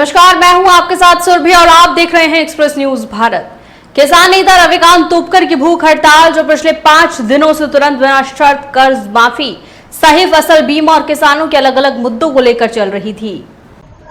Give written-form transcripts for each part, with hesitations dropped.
नमस्कार, मैं हूं आपके साथ सुरभि और आप देख रहे हैं एक्सप्रेस न्यूज भारत। किसान नेता रविकांत तुपकर की भूख हड़ताल जो पिछले 5 दिनों से तुरंत बिना शर्त कर्ज माफी, सही फसल बीमा और किसानों के अलग अलग मुद्दों को लेकर चल रही थी।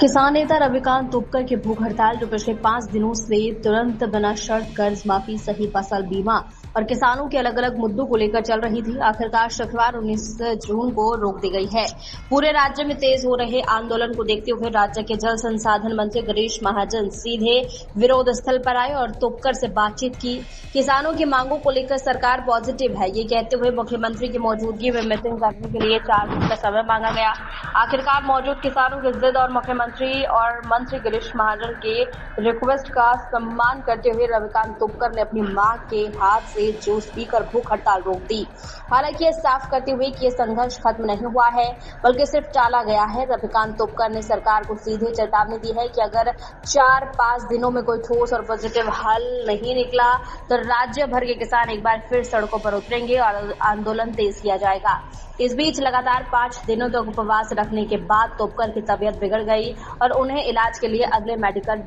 किसान नेता रविकांत तुपकर की भूख हड़ताल जो पिछले 5 दिनों से तुरंत बिना शर्त कर्ज माफी, सही फसल बीमा और किसानों के अलग अलग मुद्दों को लेकर चल रही थी, आखिरकार शुक्रवार 19 जून को रोक दी गई है। पूरे राज्य में तेज हो रहे आंदोलन को देखते हुए राज्य के जल संसाधन मंत्री गिरीश महाजन सीधे विरोध स्थल पर आए और तुपकर से बातचीत की। किसानों की मांगों को लेकर सरकार पॉजिटिव है, ये कहते हुए मुख्यमंत्री की मौजूदगी में मीटिंग करने के लिए 4 दिन का समय मांगा गया। आखिरकार मौजूद किसानों की जिद और मुख्यमंत्री और मंत्री गिरीश महाजन के रिक्वेस्ट का सम्मान करते हुए रविकांत तुपकर ने अपनी मां के हाथ से जूस पीकर भूख हड़ताल रोक दी। हालांकि ये साफ करते हुए कि ये संघर्ष खत्म नहीं हुआ है बल्कि सिर्फ टाला गया है। रविकांत तुपकर ने सरकार को सीधे चेतावनी दी है कि अगर 4-5 दिनों में कोई ठोस और पॉजिटिव हल नहीं निकला तो राज्य भर के किसान एक बार फिर सड़कों पर उतरेंगे और आंदोलन तेज किया जाएगा। इस बीच लगातार 5 दिनों तक उपवास रखने के बाद तुपकर की तबीयत बिगड़ गई और उन्हें इलाज के लिए अगले मेडिकल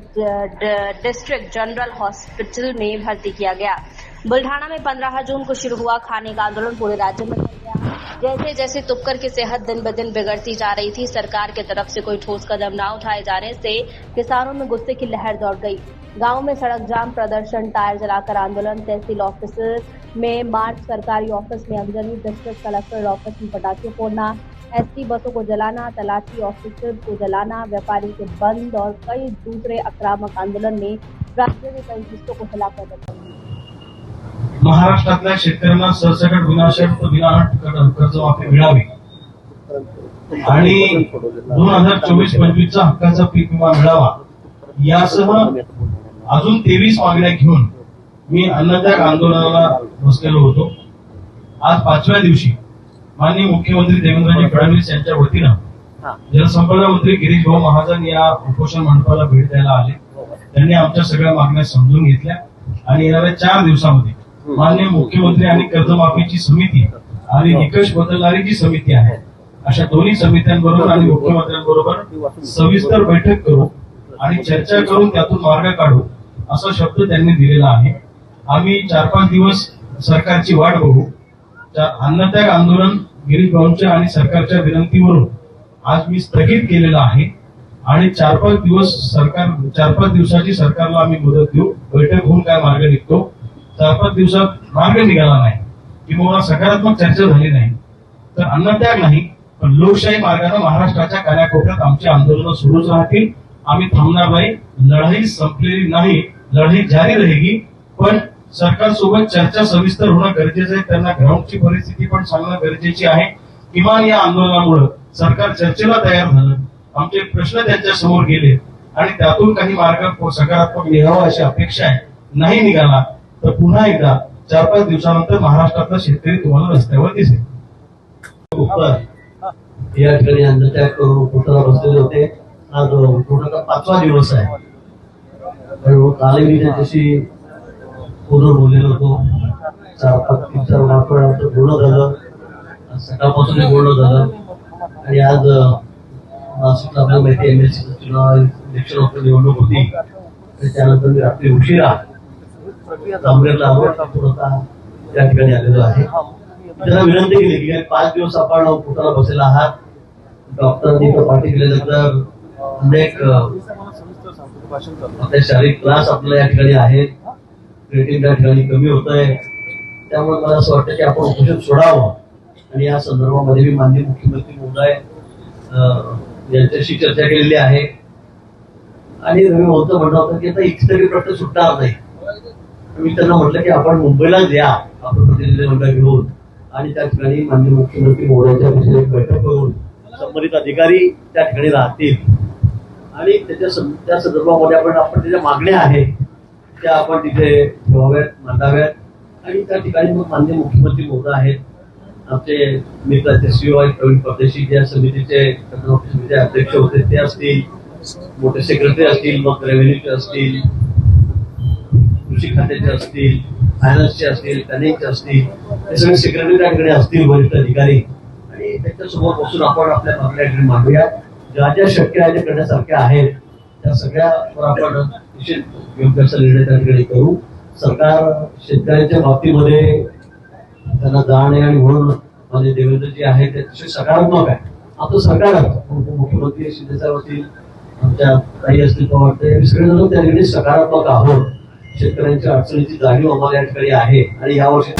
डिस्ट्रिक्ट जनरल हॉस्पिटल में भर्ती किया गया। बुल्ढाना में 15 जून को शुरू हुआ खाने का आंदोलन पूरे राज्य में चल गया। जैसे जैसे तुपकर की सेहत दिन ब दिन बिगड़ती जा रही थी, सरकार की तरफ से कोई ठोस कदम न उठाए जाने से किसानों में गुस्से की लहर दौड़ गई। गांव में सड़क जाम, प्रदर्शन, टायर जलाकर आंदोलन, तहसील ऑफिस में मार्च, सरकारी ऑफिस में अगजनी, डिस्ट्रिक्ट कलेक्टर ऑफिस में पटाखे फोड़ना, एसटी बसों को जलाना, तलाशी ऑफिसर को जलाना, व्यापारी के बंद और कई दूसरे आक्रामक आंदोलन ने राज्य के कई हिस्सों को हिलाकर रखा। महाराष्ट्रातल्या शेतकऱ्यांना सरसकट विनाशर्त विनाअट कर्जमाफी मिळावी आणि 2024-25 चा हक्काचा पीक विमा मिळावा यासह अजून 23 मागण्या घेऊन मी अन्नत्याग आंदोलनाला बसलेलो होतो। आज 5व्या दिवशी माननीय मुख्यमंत्री देवेंद्रजी फडणवीस यांच्या वतीनं जलसंपदा मंत्री गिरीश भाऊ महाजन या उपोषण मंडपाला भेट द्यायला आले। त्यांनी आमच्या सगळ्या मागण्या समजून घेतल्या आणि येणाऱ्या 4 दिवसामध्ये माननीय मुख्यमंत्री आणि कर्जमाफीची समिती आणि निकष बदलणारी जी समिती आहे अशा दोन्ही समित्यांबरोबर आणि मुख्यमंत्र्यांबरोबर सविस्तर बैठक करू आणि चर्चा करून त्यातून मार्ग काढू असा शब्द त्यांनी दिलेला आहे। आम्ही 4-5 दिवस सरकारची वाट बघू। अन्नत्याग आंदोलन गिरीश भाऊंच्या आणि सरकारच्या विनंतीवरून आज मी स्थगित केलेलं आहे आणि 4-5 दिवसाची सरकारला आम्ही मुदत देऊ। बैठक होऊन काय मार्ग निघतो, 4-5 दिवसात मार्ग निघाला नाही किंवा सकारात्मक चर्चा झाली नाही तर अन्नत्याग नाही पण लोकशाही मार्गाने महाराष्ट्राच्या कानाकोपऱ्यात आमची आंदोलन सुरूच राहतील। आम्ही थांबणार नाही, लढाई संपलेली नाही, लढाई जारी रहेगी। पण सरकार सोबत चर्चा सविस्तर होणं गरजेचं आहे, त्यांना ग्राउंडची परिस्थिती पण सांगणं गरजेची आहे। किमान या आंदोलनामुळे सरकार चर्चेला तयार झालं, आमचे प्रश्न त्यांच्या समोर गेले आणि त्यातून काही मार्ग सकारात्मक निघावा अशी अपेक्षा आहे। नाही निघाला तर पुन्हा एकदा 4-5 दिवसानंतर महाराष्ट्रातला शेतकरी तुम्हाला रस्त्यावर दिसेल। या ठिकाणी अन्नत्याग करून उपोषणाला बसलेले होते। आज उपोषणाचा 5वा दिवस आहे। काल मी त्याच्याशी पूर्ण बोललेलो होतो। 4-5 दिवसांमार्फत आमचं बोलणं झालं, सकाळपासून बोलणं झालं आणि आज नाशिकला आपल्याला माहिती MLC चुनाव इलेक्शन ऑफ निवडणूक होती आणि त्यानंतर मी रात्री उशिरा कामगारला त्या ठिकाणी आलेलो आहे। त्यांना विनंती केली की 5 दिवस आपण उपोषणाला बसलेला आहात, डॉक्टरांनी पाठी केल्यानंतर अनेक आपले शारीरिक त्रास आपल्याला या ठिकाणी आहेत, क्रिएटिन त्या ठिकाणी कमी होत आहे, त्यामुळे मला असं वाटतं की आपण उपोषण सोडावं आणि या संदर्भामध्ये मी माननीय मुख्यमंत्री महोदय यांच्याशी चर्चा केलेली आहे आणि रवी भाऊंचं म्हणणं होतं की आता इतकरी प्रश्न सुटणार नाही। मी त्यांना म्हटलं की आपण मुंबईलाच या आपण प्रतिनिधी मंडळ घेऊन आणि त्या ठिकाणी माननीय मुख्यमंत्री महोदयांच्या विषयी बैठक करून संबंधित अधिकारी त्या ठिकाणी राहतील आणि त्या संदर्भामध्ये आपण त्याच्या मागण्या आहेत त्या आपण तिथे ठेवाव्यात, मांडाव्यात आणि त्या ठिकाणी मग माननीय मुख्यमंत्री महोदय आहेत, आमचे मित्राचे CEO प्रवीण परदेशी ज्या समितीचे अध्यक्ष होते ते असतील, मोठे सेक्रेटरी असतील, मग रेव्हेन्यूचे असतील, कृषी खात्याचे असतील, फायनान्सचे असतील, कनेक्टचे असतील, हे सगळे सेक्रेटरी त्या ठिकाणी असतील, वरिष्ठ अधिकारी आणि त्यांच्यासमोर बसून आपण आपल्या मागण्या मांडूया। ज्या ज्या शक्य आहे करण्यासारख्या आहेत त्या सगळ्यावर आपण निश्चित योग्य असा निर्णय त्या ठिकाणी करू. सरकार शेतकऱ्यांच्या बाबतीमध्ये त्यांना जाण आहे आणि म्हणून माझे देवेंद्रजी आहे ते अतिशय सकारात्मक आहे. आपलं सरकार मुख्यमंत्री शिंदेसाहेब असतील, आमच्या काही असतील पवार ते सगळेजण त्या ठिकाणी सकारात्मक आहोत. शेतकऱ्यांच्या अडचणीची जाणीव आम्हाला या ठिकाणी आहे आणि यावर्षी